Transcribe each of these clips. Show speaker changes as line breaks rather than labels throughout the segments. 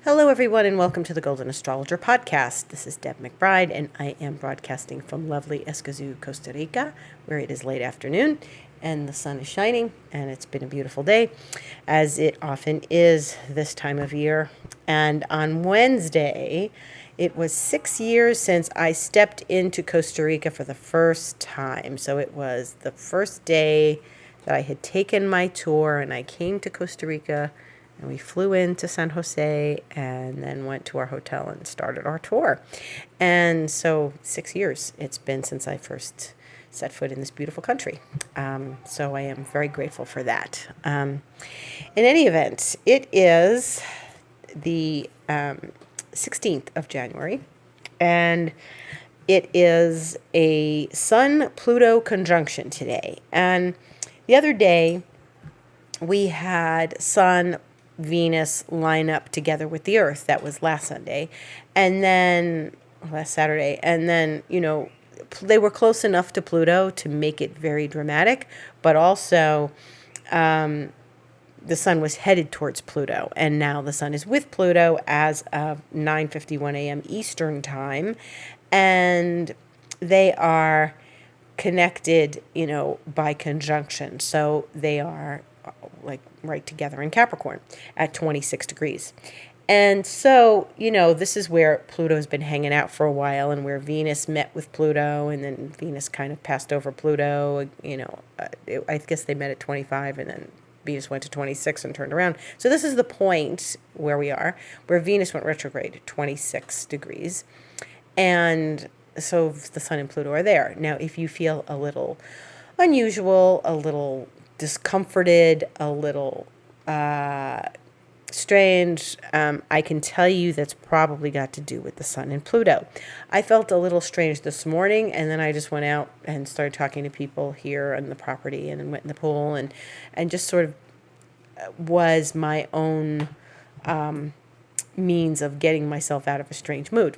Hello, everyone, and welcome to the Golden Astrologer Podcast. This is Deb McBride, and I am broadcasting from lovely Escazú, Costa Rica, where it is late afternoon, and the sun is shining, and it's been a beautiful day, as it often is this time of year. And on Wednesday, it was 6 years since I stepped into Costa Rica for the first time. So it was the first day that I had taken my tour, and I came to Costa Rica. And we flew into San Jose and then went to our hotel and started our tour. And so 6 years it's been since I first set foot in this beautiful country. So I am very grateful for that. In any event, it is the 16th of January, and it is a Sun-Pluto conjunction today. And the other day, we had Venus line up together with the Earth. That was last Saturday. And then they were close enough to Pluto to make it very dramatic, but also the sun was headed towards Pluto, and now the sun is with Pluto as of 9:51 a.m. Eastern time, and they are connected, by conjunction. So they are like right together in Capricorn at 26 degrees. And so, this is where Pluto's been hanging out for a while, and where Venus met with Pluto, and then Venus kind of passed over Pluto. I guess they met at 25, and then Venus went to 26 and turned around. So this is the point where we are, where Venus went retrograde at 26 degrees. And so the Sun and Pluto are there. Now, if you feel a little unusual, a little discomforted, a little strange, I can tell you that's probably got to do with the Sun and Pluto. I felt a little strange this morning, and then I just went out and started talking to people here on the property, and then went in the pool, and just sort of was my own means of getting myself out of a strange mood.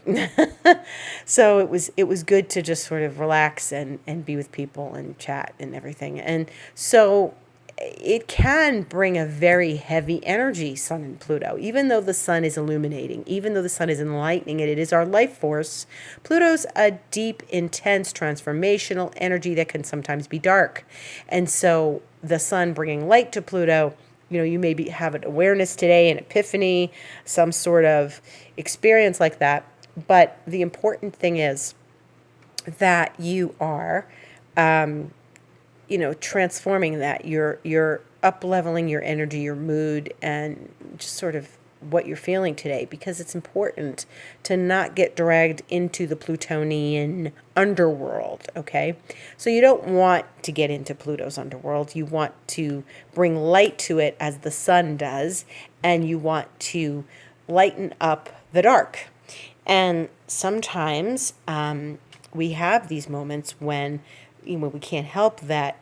So it was good to just sort of relax and be with people and chat and everything. And so it can bring a very heavy energy, Sun and Pluto. Even though the sun is illuminating, even though the sun is enlightening it is our life force. Pluto's a deep, intense, transformational energy that can sometimes be dark. And so the sun bringing light to Pluto, you maybe have an awareness today, an epiphany, some sort of experience like that. But the important thing is that you are, transforming that. You're up-leveling your energy, your mood, and just sort of what you're feeling today, because it's important to not get dragged into the Plutonian underworld, okay? So you don't want to get into Pluto's underworld. You want to bring light to it as the sun does, and you want to lighten up the dark. And sometimes we have these moments when we can't help that,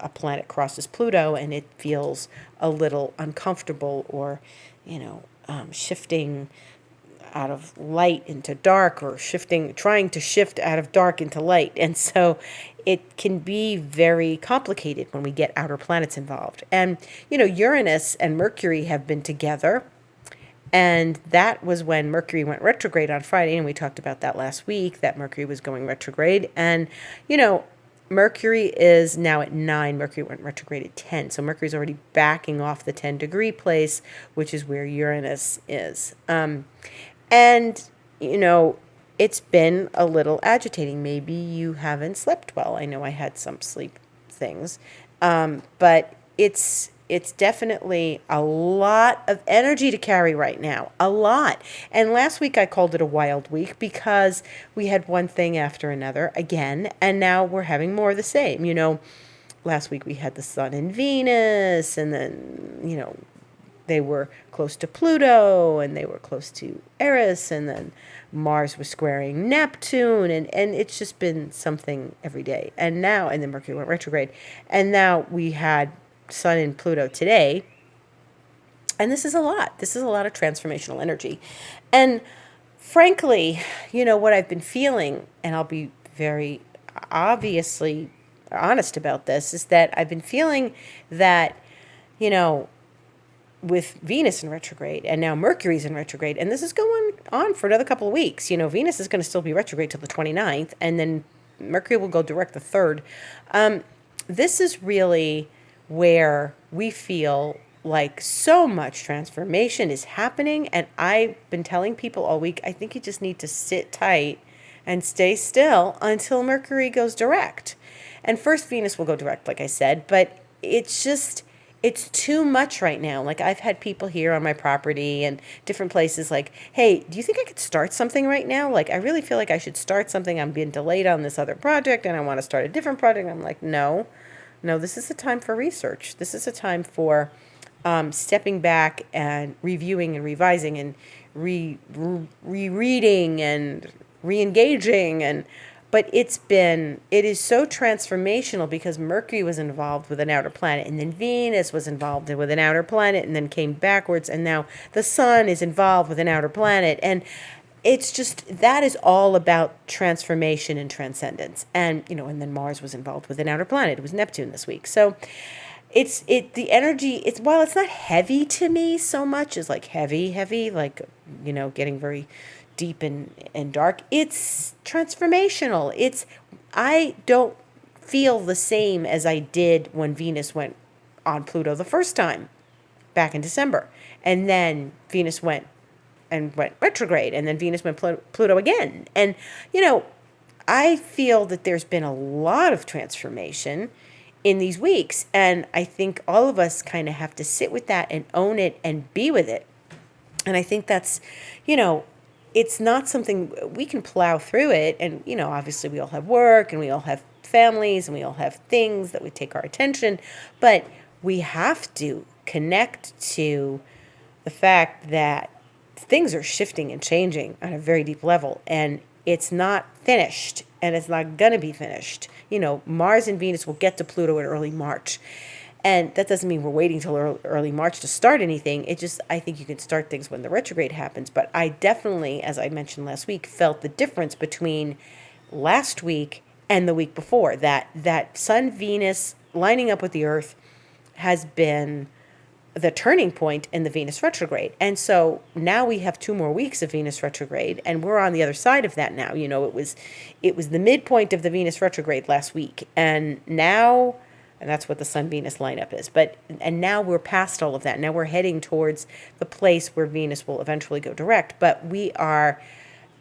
a planet crosses Pluto and it feels a little uncomfortable, or, shifting out of light into dark, or trying to shift out of dark into light. And so it can be very complicated when we get outer planets involved. And, Uranus and Mercury have been together. And that was when Mercury went retrograde on Friday. And we talked about that last week, that Mercury was going retrograde. And, Mercury is now at 9. Mercury went retrograde at 10. So Mercury's already backing off the 10-degree place, which is where Uranus is. And, it's been a little agitating. Maybe you haven't slept well. I know I had some sleep things. But it's definitely a lot of energy to carry right now. A lot. And last week I called it a wild week, because we had one thing after another again, and now we're having more of the same. Last week we had the Sun and Venus, and then, they were close to Pluto, and they were close to Eris, and then Mars was squaring Neptune, and it's just been something every day. And then Mercury went retrograde. And now we had Sun and Pluto today, and this is a lot. This is a lot of transformational energy. And frankly, what I've been feeling, and I'll be very obviously honest about this, is that I've been feeling that, with Venus in retrograde, and now Mercury's in retrograde, and this is going on for another couple of weeks. Venus is going to still be retrograde till the 29th, and then Mercury will go direct the 3rd. This is really where we feel like so much transformation is happening, and I've been telling people all week, I think you just need to sit tight and stay still until Mercury goes direct. And first Venus will go direct, like I said, but it's too much right now. Like, I've had people here on my property and different places like, hey, do you think I could start something right now? Like, I really feel like I should start something. I'm being delayed on this other project and I want to start a different project. I'm like, no, this is a time for research. This is a time for stepping back and reviewing and revising and rereading and re-engaging. But it is so transformational because Mercury was involved with an outer planet, and then Venus was involved with an outer planet and then came backwards, and now the sun is involved with an outer planet. And it's just, that is all about transformation and transcendence. And, and then Mars was involved with an outer planet. It was Neptune this week. So the energy, while it's not heavy to me so much as like heavy, like, getting very deep and dark, it's transformational. I don't feel the same as I did when Venus went on Pluto the first time back in December, and then Venus went retrograde, and then Venus went Pluto again. And I feel that there's been a lot of transformation in these weeks, and I think all of us kind of have to sit with that and own it and be with it. And I think that's, it's not something we can plow through it. And, obviously we all have work and we all have families and we all have things that would take our attention, but we have to connect to the fact that things are shifting and changing on a very deep level, and it's not finished, and it's not going to be finished. Mars and Venus will get to Pluto in early March. And that doesn't mean we're waiting till early March to start anything. I think you can start things when the retrograde happens. But I definitely, as I mentioned last week, felt the difference between last week and the week before. That Sun, Venus lining up with the Earth has been the turning point in the Venus retrograde. And so now we have 2 more weeks of Venus retrograde, and we're on the other side of that now. It was the midpoint of the Venus retrograde last week. And now... and that's what the Sun-Venus lineup is. And now we're past all of that. Now we're heading towards the place where Venus will eventually go direct. But we are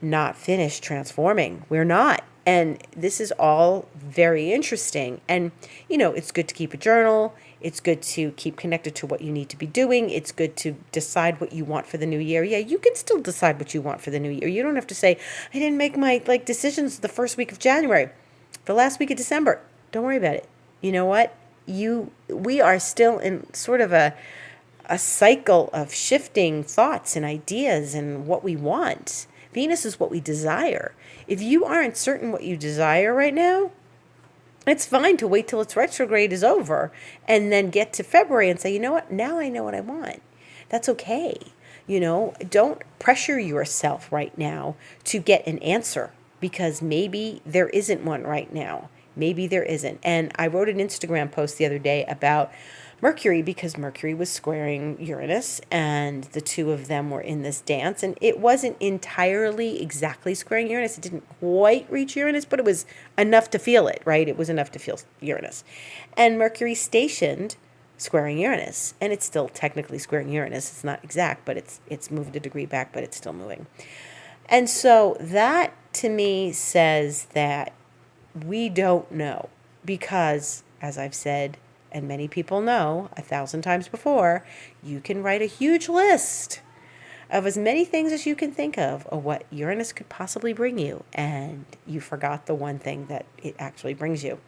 not finished transforming. We're not. And this is all very interesting. And, it's good to keep a journal. It's good to keep connected to what you need to be doing. It's good to decide what you want for the new year. Yeah, you can still decide what you want for the new year. You don't have to say, I didn't make my decisions the first week of January, the last week of December. Don't worry about it. You know what? We are still in sort of a cycle of shifting thoughts and ideas and what we want. Venus is what we desire. If you aren't certain what you desire right now, it's fine to wait till its retrograde is over and then get to February and say, you know what? Now I know what I want. That's okay. Don't pressure yourself right now to get an answer, because maybe there isn't one right now. Maybe there isn't. And I wrote an Instagram post the other day about Mercury, because Mercury was squaring Uranus and the two of them were in this dance. And it wasn't entirely exactly squaring Uranus. It didn't quite reach Uranus, but it was enough to feel it, right? It was enough to feel Uranus. And Mercury stationed squaring Uranus. And it's still technically squaring Uranus. It's not exact, but it's moved a degree back, but it's still moving. And so that to me says that we don't know, because, as I've said, and many people know 1,000 times before, you can write a huge list of as many things as you can think of what Uranus could possibly bring you, and you forgot the one thing that it actually brings you.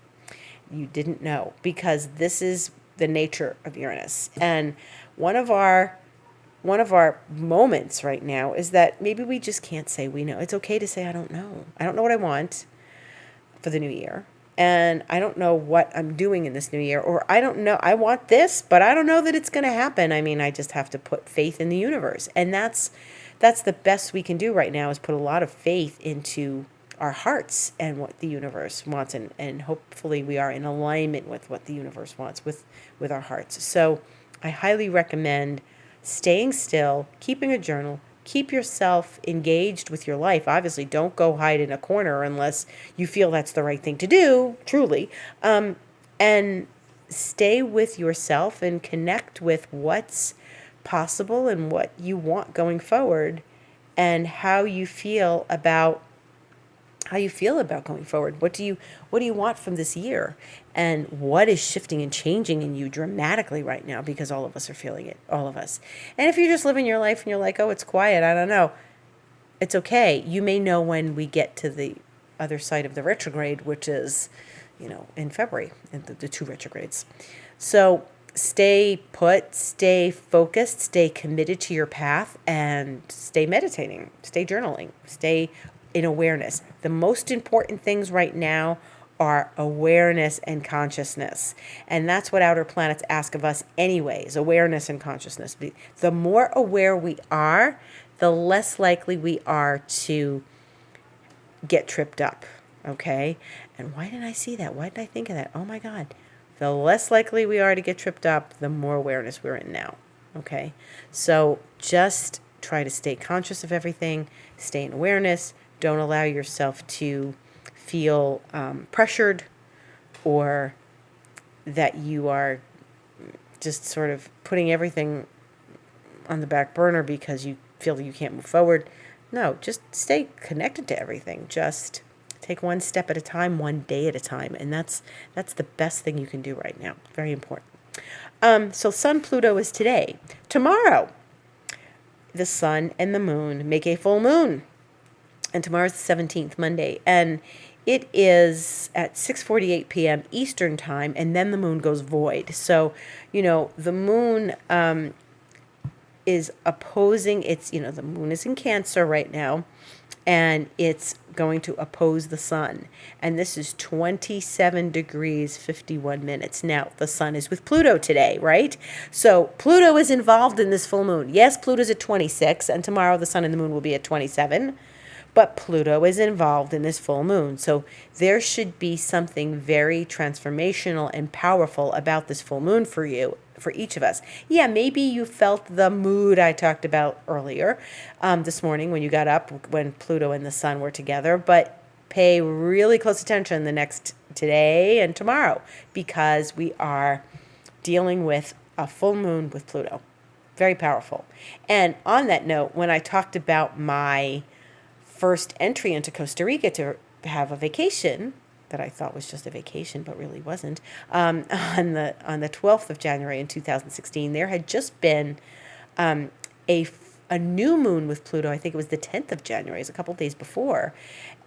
You didn't know, because this is the nature of Uranus. And one of our moments right now is that maybe we just can't say we know. It's okay to say, I don't know. I don't know what I want for the new year. And I don't know what I'm doing in this new year, or I don't know, I want this, but I don't know that it's going to happen. I mean, I just have to put faith in the universe. And that's the best we can do right now, is put a lot of faith into our hearts and what the universe wants. And hopefully we are in alignment with what the universe wants with our hearts. So I highly recommend staying still, keeping a journal, keep yourself engaged with your life. Obviously, don't go hide in a corner unless you feel that's the right thing to do, truly. And stay with yourself and connect with what's possible and what you want going forward and how you feel about going forward. What do you want from this year? And what is shifting and changing in you dramatically right now? Because all of us are feeling it, all of us. And if you're just living your life and you're like, oh, it's quiet, I don't know. It's okay. You may know when we get to the other side of the retrograde, which is, in February, and the two retrogrades. So stay put, stay focused, stay committed to your path, and stay meditating, stay journaling, stay in awareness. The most important things right now are awareness and consciousness. And that's what outer planets ask of us anyways, awareness and consciousness. The more aware we are, the less likely we are to get tripped up, okay? And why didn't I see that? Why didn't I think of that? Oh my God. The less likely we are to get tripped up, the more awareness we're in now, okay? So just try to stay conscious of everything, stay in awareness. Don't allow yourself to feel pressured or that you are just sort of putting everything on the back burner because you feel that you can't move forward. No, just stay connected to everything. Just take one step at a time, one day at a time. And that's the best thing you can do right now. Very important. So Sun Pluto is today. Tomorrow, the sun and the moon make a full moon. And tomorrow's the 17th, Monday. And it is at 6:48 p.m. Eastern time, and then the moon goes void. So, the moon is opposing the moon is in Cancer right now, and it's going to oppose the sun. And this is 27 degrees, 51 minutes. Now, the sun is with Pluto today, right? So Pluto is involved in this full moon. Yes, Pluto's at 26, and tomorrow the sun and the moon will be at 27. But Pluto is involved in this full moon. So there should be something very transformational and powerful about this full moon for you, for each of us. Yeah, maybe you felt the mood I talked about earlier this morning when you got up, when Pluto and the sun were together. But pay really close attention today and tomorrow, because we are dealing with a full moon with Pluto. Very powerful. And on that note, when I talked about my first entry into Costa Rica to have a vacation that I thought was just a vacation, but really wasn't, on the 12th of January in 2016, there had just been a new moon with Pluto. I think it was the 10th of January, it was a couple days before.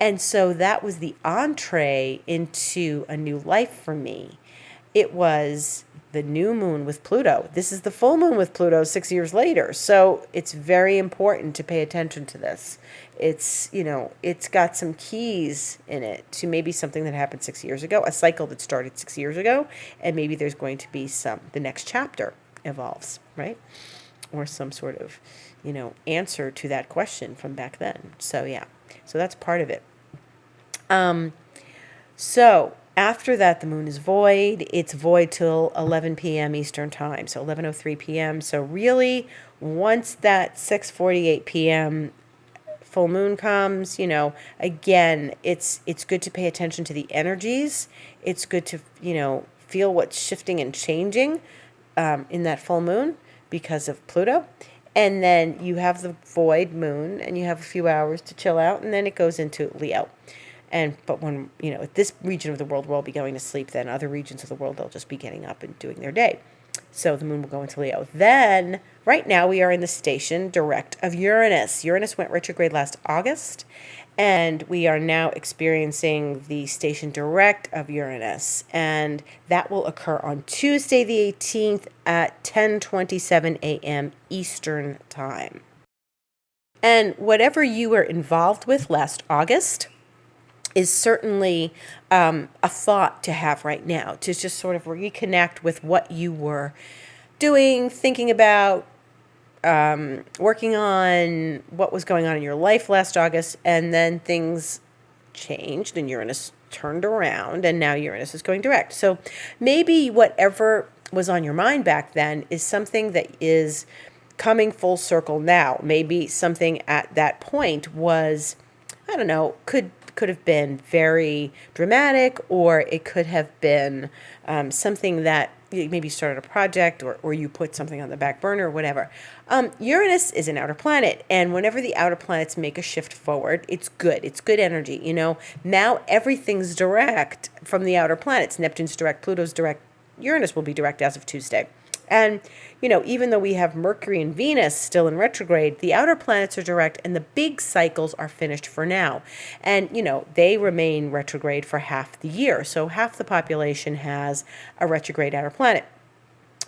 And so that was the entree into a new life for me. It was the new moon with Pluto. This is the full moon with Pluto 6 years later. So it's very important to pay attention to this. It's, it's got some keys in it to maybe something that happened 6 years ago, a cycle that started 6 years ago, and maybe there's going to be the next chapter evolves, right? Or some sort of, answer to that question from back then. So yeah, so that's part of it. So after that, the moon is void. It's void till 11 p.m. Eastern time, so 11:03 p.m. So really, once that 6:48 p.m. full moon comes, again, it's good to pay attention to the energies. It's good to, feel what's shifting and changing in that full moon because of Pluto. And then you have the void moon, and you have a few hours to chill out, and then it goes into Leo. But when, at this region of the world, we'll all be going to sleep. Then other regions of the world, they'll just be getting up and doing their day. So the moon will go into Leo. Then, right now, we are in the station direct of Uranus. Uranus went retrograde last August, and we are now experiencing the station direct of Uranus. And that will occur on Tuesday the 18th at 10:27 a.m. Eastern Time. And whatever you were involved with last August is certainly a thought to have right now, to just sort of reconnect with what you were doing, thinking about, working on, what was going on in your life last August, and then things changed and Uranus turned around, and now Uranus is going direct. So maybe whatever was on your mind back then is something that is coming full circle now. Maybe something at that point was, I don't know, could have been very dramatic, or it could have been something that you maybe started a project, or you put something on the back burner or whatever. Uranus is an outer planet, and whenever the outer planets make a shift forward, it's good. It's good energy. Now everything's direct from the outer planets. Neptune's direct, Pluto's direct, Uranus will be direct as of Tuesday. And, even though we have Mercury and Venus still in retrograde, the outer planets are direct and the big cycles are finished for now. And, they remain retrograde for half the year. So half the population has a retrograde outer planet,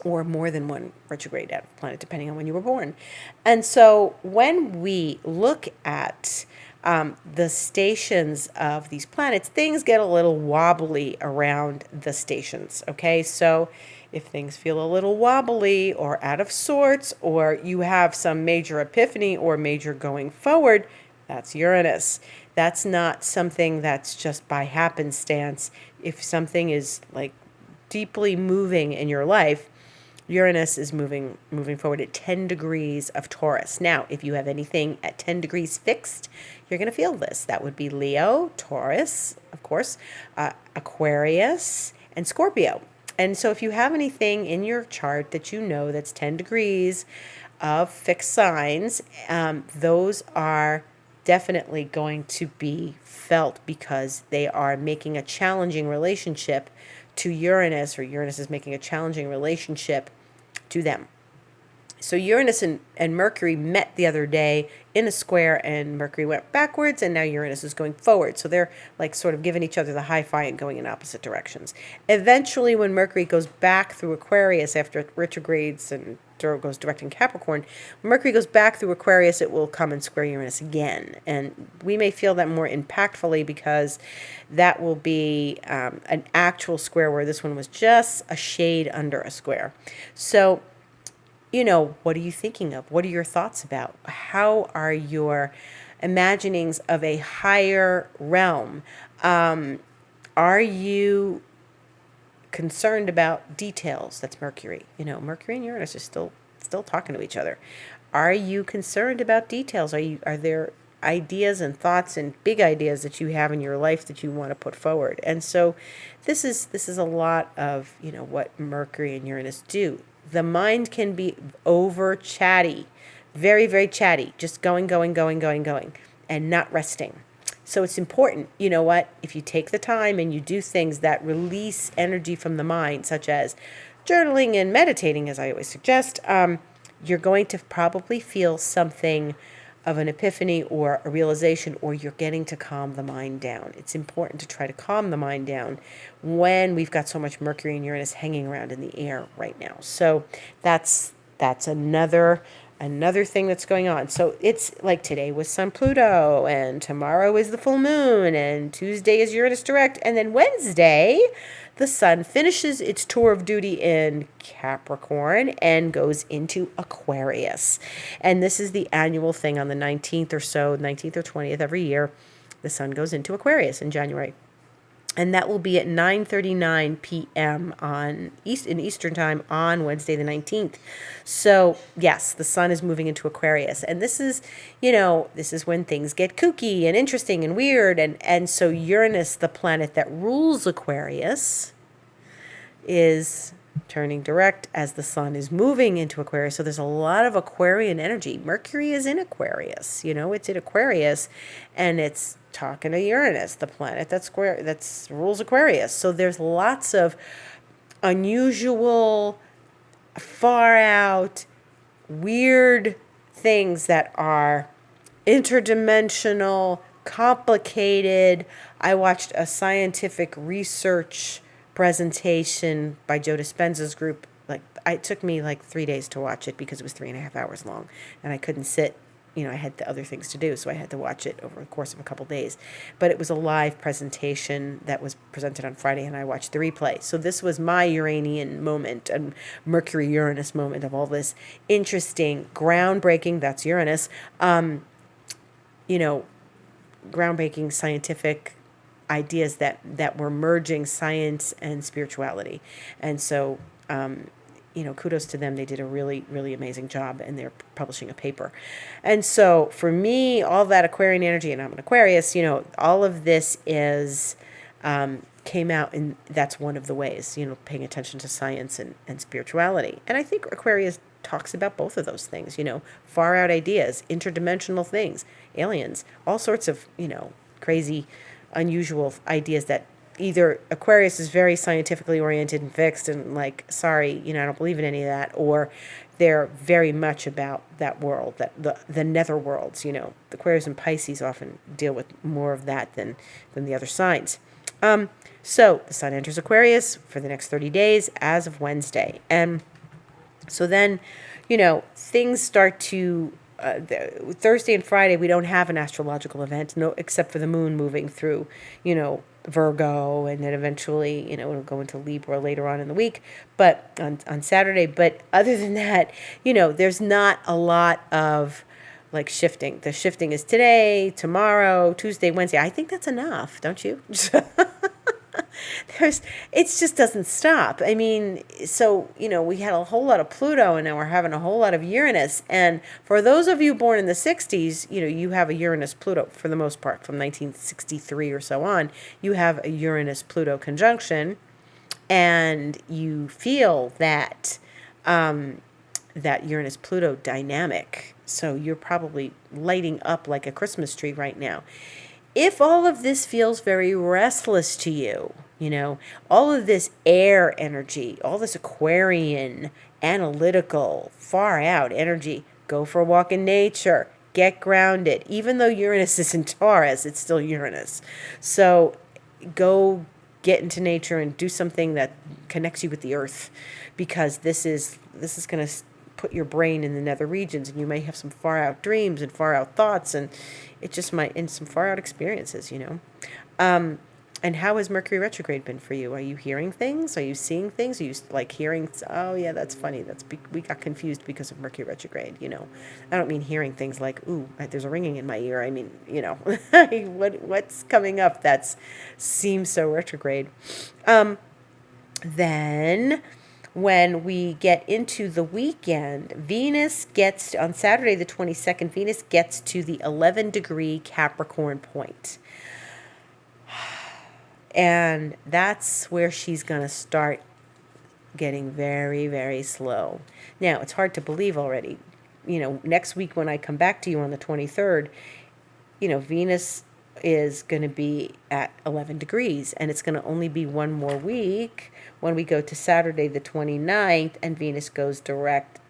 or more than one retrograde outer planet, depending on when you were born. And so when we look at the stations of these planets, things get a little wobbly around the stations, okay? So if things feel a little wobbly or out of sorts, or you have some major epiphany or major going forward, that's Uranus. That's not something that's just by happenstance. If something is like deeply moving in your life, Uranus is moving forward at 10 degrees of Taurus. Now, if you have anything at 10 degrees fixed, you're going to feel this. That would be Leo, Taurus, of course, Aquarius, and Scorpio. And so if you have anything in your chart that that's 10 degrees of fixed signs, those are definitely going to be felt because they are making a challenging relationship to Uranus, or Uranus is making a challenging relationship to them. So Uranus and Mercury met the other day in a square, and Mercury went backwards, and now Uranus is going forward. So they're like sort of giving each other the high five and going in opposite directions. Eventually, when Mercury goes back through Aquarius after it retrogrades and goes direct in Capricorn, when Mercury goes back through Aquarius, it will come and square Uranus again. And we may feel that more impactfully because that will be an actual square, where this one was just a shade under a square. So, what are you thinking of? What are your thoughts about? How are your imaginings of a higher realm? Are you concerned about details? That's Mercury. Mercury and Uranus are still talking to each other. Are you concerned about details? Are there ideas and thoughts and big ideas that you have in your life that you want to put forward? And so this is a lot of, what Mercury and Uranus do. The mind can be over chatty, very, very chatty, just going, and not resting. So it's important, if you take the time and you do things that release energy from the mind, such as journaling and meditating, as I always suggest, you're going to probably feel something of an epiphany or a realization, or you're getting to calm the mind down. It's important to try to calm the mind down when we've got so much Mercury and Uranus hanging around in the air right now. So that's another thing that's going on. So it's like today was Sun Pluto, and tomorrow is the full moon, and Tuesday is Uranus direct, and then Wednesday the sun finishes its tour of duty in Capricorn and goes into Aquarius. And this is the annual thing on the 19th or 20th every year. The sun goes into Aquarius in January. And that will be at 9:39 p.m. in Eastern time on Wednesday the 19th. So, yes, the sun is moving into Aquarius. And this is when things get kooky and interesting and weird. And so Uranus, the planet that rules Aquarius, is turning direct as the sun is moving into Aquarius. So there's a lot of Aquarian energy. Mercury is in Aquarius. It's in Aquarius, and it's talking to Uranus, the planet that rules Aquarius. So there's lots of unusual, far out, weird things that are interdimensional, complicated. I watched a scientific research presentation by Joe Dispenza's group. It took me 3 days to watch it because it was 3.5 hours long, and I couldn't sit. I had the other things to do, so I had to watch it over the course of a couple days. But it was a live presentation that was presented on Friday, and I watched the replay. So this was my Uranian moment and Mercury-Uranus moment of all this interesting, groundbreaking, that's Uranus, groundbreaking scientific ideas that were merging science and spirituality. And so kudos to them. They did a really, really amazing job, and they're publishing a paper. And so for me, all that Aquarian energy, and I'm an Aquarius, all of this is came out, and that's one of the ways, paying attention to science and spirituality. And I think Aquarius talks about both of those things, far out ideas, interdimensional things, aliens, all sorts of, crazy, unusual ideas that either Aquarius is very scientifically oriented and fixed and like, sorry, I don't believe in any of that, or they're very much about that world, that the nether worlds, the Aquarius and Pisces often deal with more of that than the other signs. So the sun enters Aquarius for the next 30 days as of Wednesday. And so then, things start to, Thursday and Friday, we don't have an astrological event, no, except for the moon moving through, Virgo, and then eventually, it'll go into Libra later on in the week, but on Saturday. But other than that, there's not a lot of like shifting. The shifting is today, tomorrow, Tuesday, Wednesday. I think that's enough, don't you? It just doesn't stop. I mean, so, we had a whole lot of Pluto, and now we're having a whole lot of Uranus. And for those of you born in the 60s, you have a Uranus Pluto for the most part, from 1963 or so on, you have a Uranus Pluto conjunction, and you feel that, that Uranus Pluto dynamic. So you're probably lighting up like a Christmas tree right now. If all of this feels very restless to you, all of this air energy, all this Aquarian, analytical, far out energy, go for a walk in nature, get grounded. Even though Uranus is in Taurus, it's still Uranus. So go get into nature and do something that connects you with the earth, because this is going to put your brain in the nether regions, and you may have some far out dreams and far out thoughts, and it just might, and some far out experiences, and how has Mercury retrograde been for you? Are you hearing things? Are you seeing things? Are you like hearing, oh yeah, that's funny, we got confused because of Mercury retrograde, I don't mean hearing things like, ooh, there's a ringing in my ear. I mean, what's coming up that seems so retrograde. Then when we get into the weekend, Venus gets, on Saturday the 22nd, Venus gets to the 11-degree Capricorn point. And that's where she's going to start getting very, very slow. Now, it's hard to believe already. Next week when I come back to you on the 23rd, Venus is going to be at 11 degrees, and it's going to only be one more week when we go to Saturday the 29th, and Venus goes direct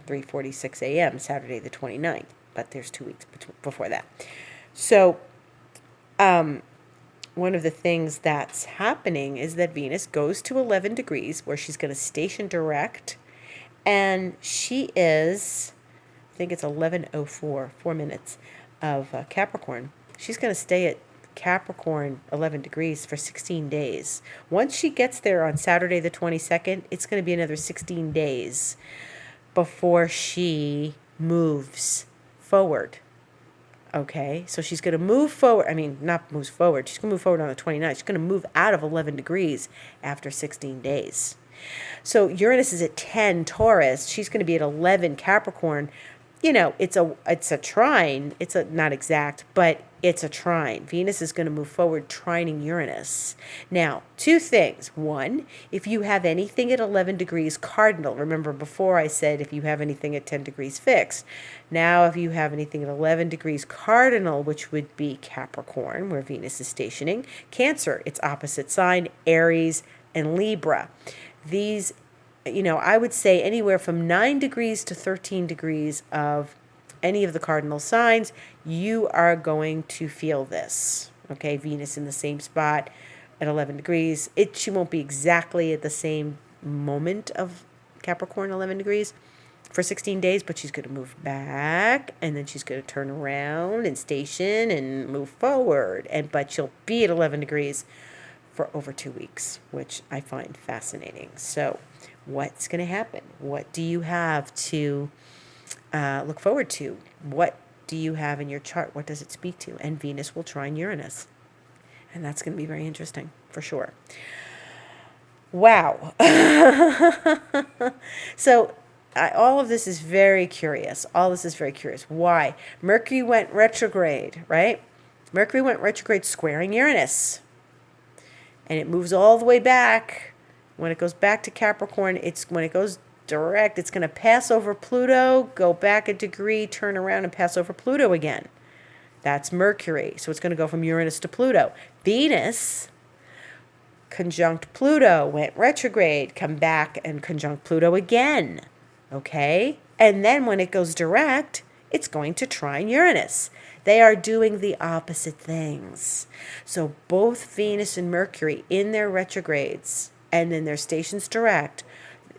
3:46 a.m. Saturday the 29th, but there's 2 weeks before that. So one of the things that's happening is that Venus goes to 11 degrees where she's going to station direct, and she is, I think it's 11:04, 4 minutes of Capricorn. She's going to stay at Capricorn 11 degrees for 16 days. Once she gets there on Saturday the 22nd, it's going to be another 16 days before she moves forward. Okay, so she's going to move forward. I mean, not moves forward. She's going to move forward on the 29th. She's going to move out of 11 degrees after 16 days. So Uranus is at 10 Taurus. She's going to be at 11 Capricorn. It's a trine. It's not exact, but it's a trine. Venus is going to move forward trining Uranus. Now, 2 things. 1, if you have anything at 11 degrees cardinal, remember before I said if you have anything at 10 degrees fixed. Now, if you have anything at 11 degrees cardinal, which would be Capricorn, where Venus is stationing, Cancer, its opposite sign, Aries, and Libra. These, I would say anywhere from 9 degrees to 13 degrees of any of the cardinal signs, you are going to feel this. Okay, Venus in the same spot at 11 degrees. She won't be exactly at the same moment of Capricorn 11 degrees for 16 days, but she's going to move back, and then she's going to turn around and station and move forward. But she'll be at 11 degrees for over 2 weeks, which I find fascinating. So what's going to happen? What do you have to look forward to? What do you have in your chart? What does it speak to? And Venus will trine Uranus. And that's going to be very interesting, for sure. Wow. So all of this is very curious. All this is very curious. Why? Mercury went retrograde, right? Mercury went retrograde squaring Uranus. And it moves all the way back. When it goes back to Capricorn, when it goes direct, it's going to pass over Pluto, go back a degree, turn around and pass over Pluto again. That's Mercury. So it's going to go from Uranus to Pluto. Venus conjunct Pluto, went retrograde, come back and conjunct Pluto again. Okay? And then when it goes direct, it's going to trine Uranus. They are doing the opposite things. So both Venus and Mercury in their retrogrades and in their stations direct,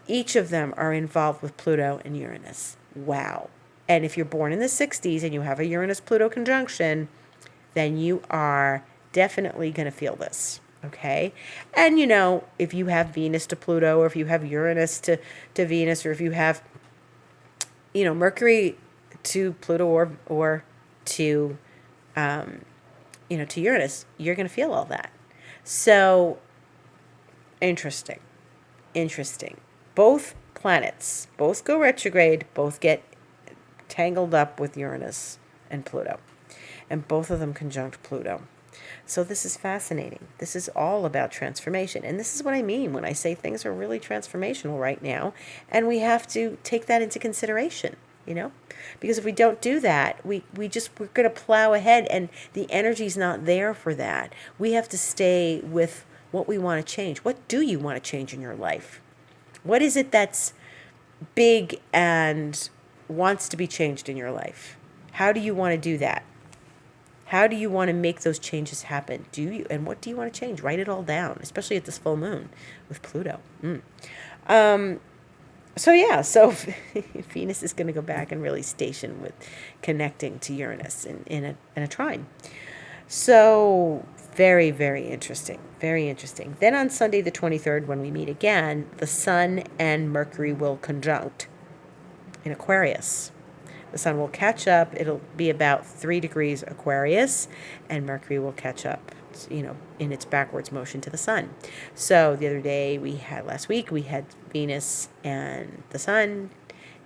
each of them are involved with Pluto and Uranus. Wow. And if you're born in the 60s and you have a Uranus-Pluto conjunction, then you are definitely going to feel this. Okay? And, if you have Venus to Pluto, or if you have Uranus to Venus, or if you have, Mercury to Pluto or to, to Uranus, you're going to feel all that. So, interesting. Both planets, both go retrograde, both get tangled up with Uranus and Pluto. And both of them conjunct Pluto. So this is fascinating. This is all about transformation. And this is what I mean when I say things are really transformational right now. And we have to take that into consideration, Because if we don't do that, we're going to plow ahead and the energy's not there for that. We have to stay with what we want to change. What do you want to change in your life? What is it that's big and wants to be changed in your life? How do you want to do that? How do you want to make those changes happen? And what do you want to change? Write it all down, especially at this full moon with Pluto. So Venus is going to go back and really station with connecting to Uranus in a trine. So very, very interesting. Very interesting. Then on Sunday the 23rd, when we meet again, the Sun and Mercury will conjunct in Aquarius. The Sun will catch up. It'll be about 3 degrees Aquarius, and Mercury will catch up, in its backwards motion to the Sun. So the other day last week, we had Venus and the Sun,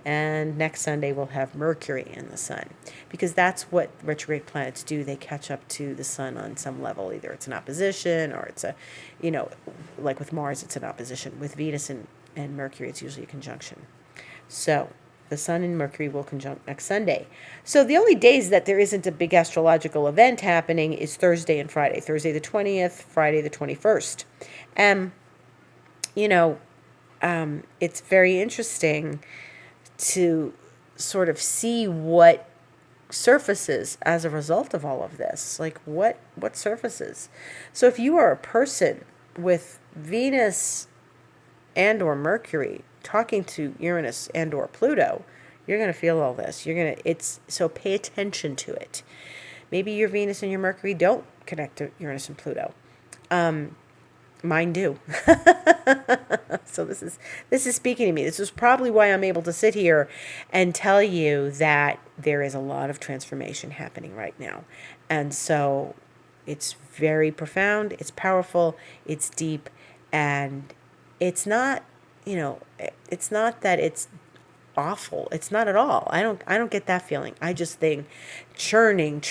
and next Sunday we'll have Mercury and the Sun, because that's what retrograde planets do. They catch up to the Sun on some level. Either it's an opposition or it's like with Mars, it's an opposition. With Venus and Mercury, it's usually a conjunction. So the Sun and Mercury will conjunct next Sunday. So the only days that there isn't a big astrological event happening is Thursday and Friday. Thursday the 20th, Friday the 21st. It's very interesting to sort of see what surfaces as a result of all of this. Like what surfaces? So if you are a person with Venus and or Mercury talking to Uranus and or Pluto, you're going to feel all this. So pay attention to it. Maybe your Venus and your Mercury don't connect to Uranus and Pluto. Mine do. So this is speaking to me. This is probably why I'm able to sit here and tell you that there is a lot of transformation happening right now. And so it's very profound, it's powerful, it's deep, and it's not, it's not that it's awful. It's not at all. I don't get that feeling. I just think churning,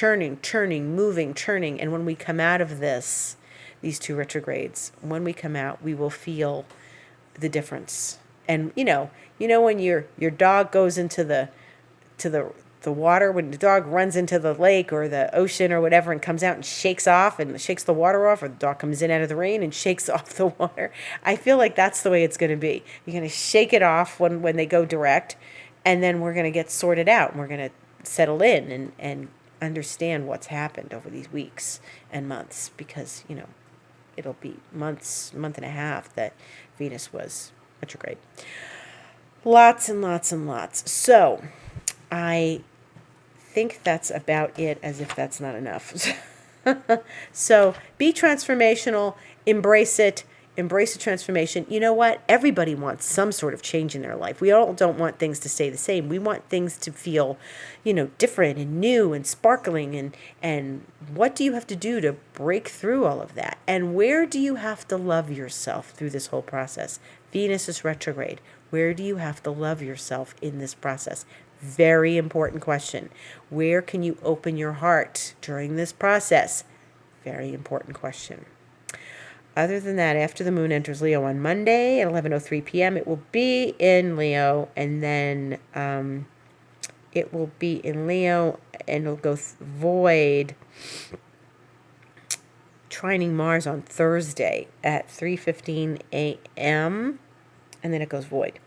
moving, churning. And when we come out of these 2 retrogrades, when we come out, we will feel the difference. And when your dog goes into the water, when the dog runs into the lake or the ocean or whatever and comes out and shakes the water off, or the dog comes in out of the rain and shakes off the water. I feel like that's the way it's going to be. You're going to shake it off when they go direct, and then we're going to get sorted out, and we're going to settle in and understand what's happened over these weeks and months, because, it'll be month and a half that Venus was retrograde. Lots and lots and lots. So I think that's about it, as if that's not enough. So be transformational, embrace it, embrace the transformation. You know what? Everybody wants some sort of change in their life. We all don't want things to stay the same. We want things to feel, different and new and sparkling. And what do you have to do to break through all of that? And where do you have to love yourself through this whole process? Venus is retrograde. Where do you have to love yourself in this process? Very important question. Where can you open your heart during this process? Very important question. Other than that, after the moon enters Leo on Monday at 11:03 p.m., it will be in Leo, and then it will be in Leo, and it'll go void, trining Mars on Thursday at 3:15 a.m., and then it goes void.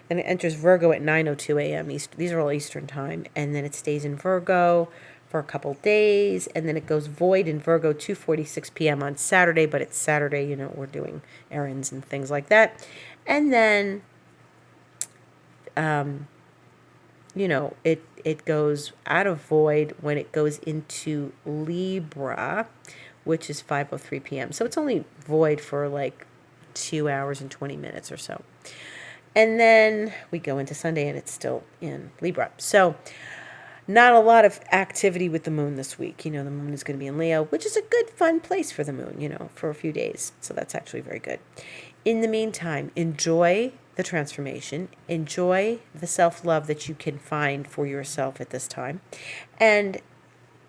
Then it enters Virgo at 9:02 a.m. These are all Eastern time, and then it stays in Virgo for a couple days, and then it goes void in Virgo 2:46 p.m. on Saturday, but it's Saturday, we're doing errands and things like that. And then, it goes out of void when it goes into Libra, which is 5:03 p.m. So it's only void for like 2 hours and 20 minutes or so. And then we go into Sunday, and it's still in Libra. So not a lot of activity with the moon this week. The moon is going to be in Leo, which is a good, fun place for the moon, for a few days. So that's actually very good. In the meantime, enjoy the transformation. Enjoy the self-love that you can find for yourself at this time. And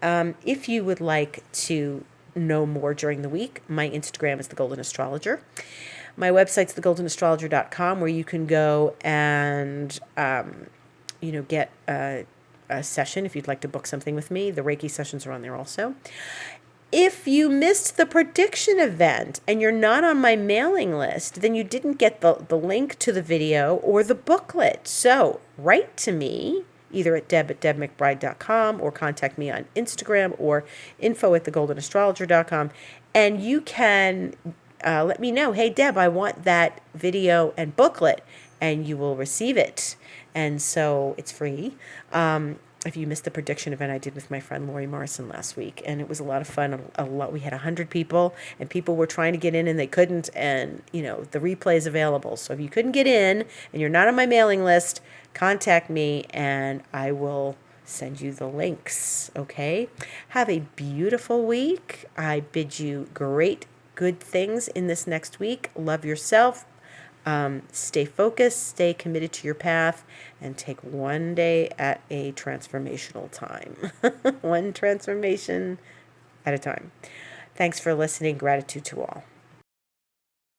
if you would like to know more during the week, my Instagram is The Golden Astrologer. My website's thegoldenastrologer.com, where you can go and, get a session if you'd like to book something with me. The Reiki sessions are on there also. If you missed the prediction event and you're not on my mailing list, then you didn't get the link to the video or the booklet. So write to me either at deb@debmcbride.com, or contact me on Instagram, or info@thegoldenastrologer.com, and you can let me know, hey, Deb, I want that video and booklet, and you will receive it. And so it's free. If you missed the prediction event I did with my friend Lori Morrison last week, and it was a lot of fun. We had 100 people, and people were trying to get in and they couldn't, and the replay is available. So if you couldn't get in and you're not on my mailing list, contact me and I will send you the links. Okay? Have a beautiful week. I bid you good things in this next week. Love yourself. Stay focused, stay committed to your path, and take one day at a transformational time. One transformation at a time. Thanks for listening. Gratitude to all.